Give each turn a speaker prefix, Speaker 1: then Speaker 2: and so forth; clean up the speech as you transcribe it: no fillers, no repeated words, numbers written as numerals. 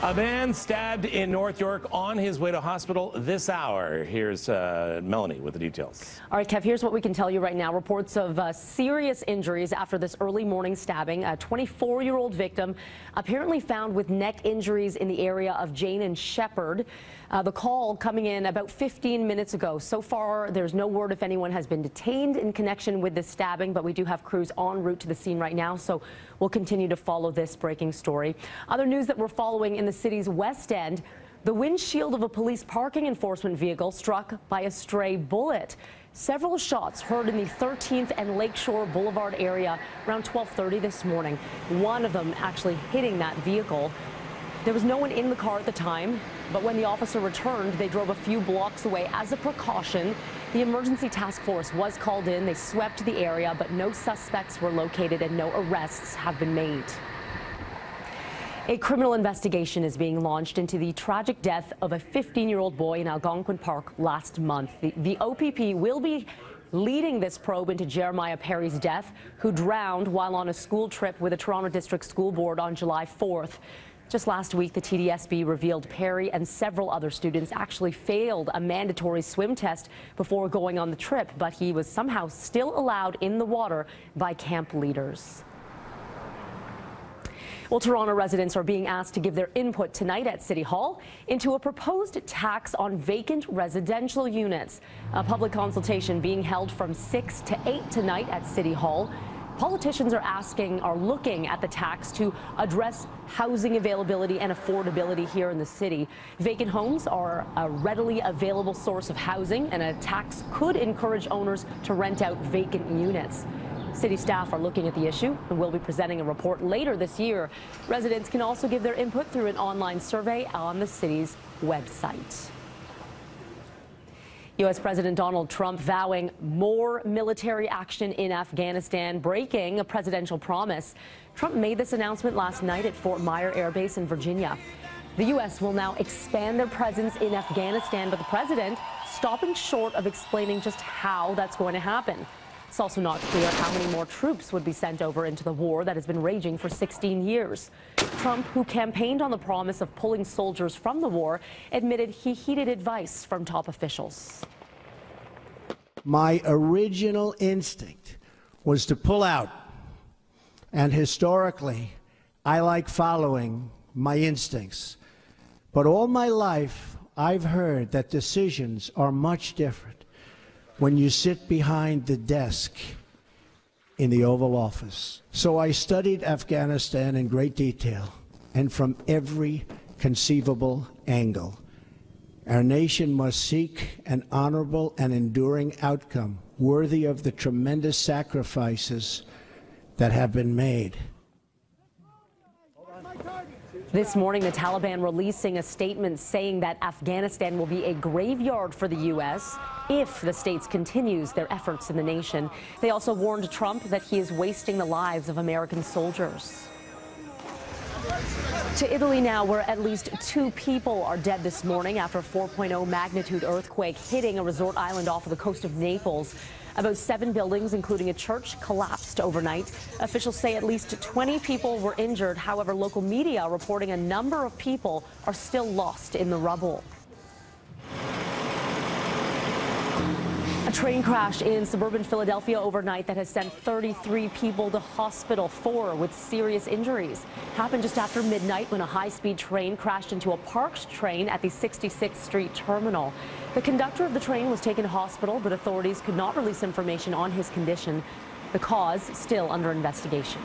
Speaker 1: A man stabbed in North York on his way to hospital this hour. Here's Melanie with the details.
Speaker 2: All right, Kev, here's what we can tell you right now. Reports of serious injuries after this early morning stabbing. A 24-year-old victim apparently found with neck injuries in the area of Jane and Shepherd. The call coming in about 15 minutes ago. So far, there's no word if anyone has been detained in connection with this stabbing, but we do have crews en route to the scene right now, so we'll continue to follow this breaking story. Other news that we're following in the city's West End, the windshield of a police parking enforcement vehicle struck by a stray bullet. Several shots heard in the 13th and Lakeshore Boulevard area around 12:30 this morning. One of them actually hitting that vehicle. There was no one in the car at the time, but when the officer returned, they drove a few blocks away. As a precaution, the emergency task force was called in. They swept the area, but no suspects were located and no arrests have been made. A criminal investigation is being launched into the tragic death of a 15-year-old boy in Algonquin Park last month. The OPP will be leading this probe into Jeremiah Perry's death, who drowned while on a school trip with the Toronto District School Board on July 4th. Just last week, the TDSB revealed Perry and several other students actually failed a mandatory swim test before going on the trip, but he was somehow still allowed in the water by camp leaders. Well, Toronto residents are being asked to give their input tonight at City Hall into a proposed tax on vacant residential units. A public consultation being held from 6 to 8 tonight at City Hall. Politicians are looking at the tax to address housing availability and affordability here in the city. Vacant homes are a readily available source of housing, and a tax could encourage owners to rent out vacant units. City staff are looking at the issue and will be presenting a report later this year. Residents can also give their input through an online survey on the city's website. U.S. President Donald Trump vowing more military action in Afghanistan, breaking a presidential promise. Trump made this announcement last night at Fort Myer Air Base in Virginia. The U.S. will now expand their presence in Afghanistan, but the president stopping short of explaining just how that's going to happen. It's also not clear how many more troops would be sent over into the war that has been raging for 16 years. Trump, who campaigned on the promise of pulling soldiers from the war, admitted he heeded advice from top officials.
Speaker 3: My original instinct was to pull out, and historically, I like following my instincts. But all my life, I've heard that decisions are much different when you sit behind the desk in the Oval Office. So I studied Afghanistan in great detail and from every conceivable angle. Our nation must seek an honorable and enduring outcome worthy of the tremendous sacrifices that have been made.
Speaker 2: This morning, the Taliban releasing a statement saying that Afghanistan will be a graveyard for the U.S. if the States continues their efforts in the nation. They also warned Trump that he is wasting the lives of American soldiers. To Italy now, where at least 2 people are dead this morning after a 4.0 magnitude earthquake hitting a resort island off of the coast of Naples. About 7 buildings, including a church, collapsed overnight. Officials say at least 20 people were injured. However, local media reporting a number of people are still lost in the rubble. A train crash in suburban Philadelphia overnight that has sent 33 people to hospital, 4 with serious injuries. Happened just after midnight when a high-speed train crashed into a parked train at the 66th Street terminal. The conductor of the train was taken to hospital, but authorities could not release information on his condition. The cause still under investigation.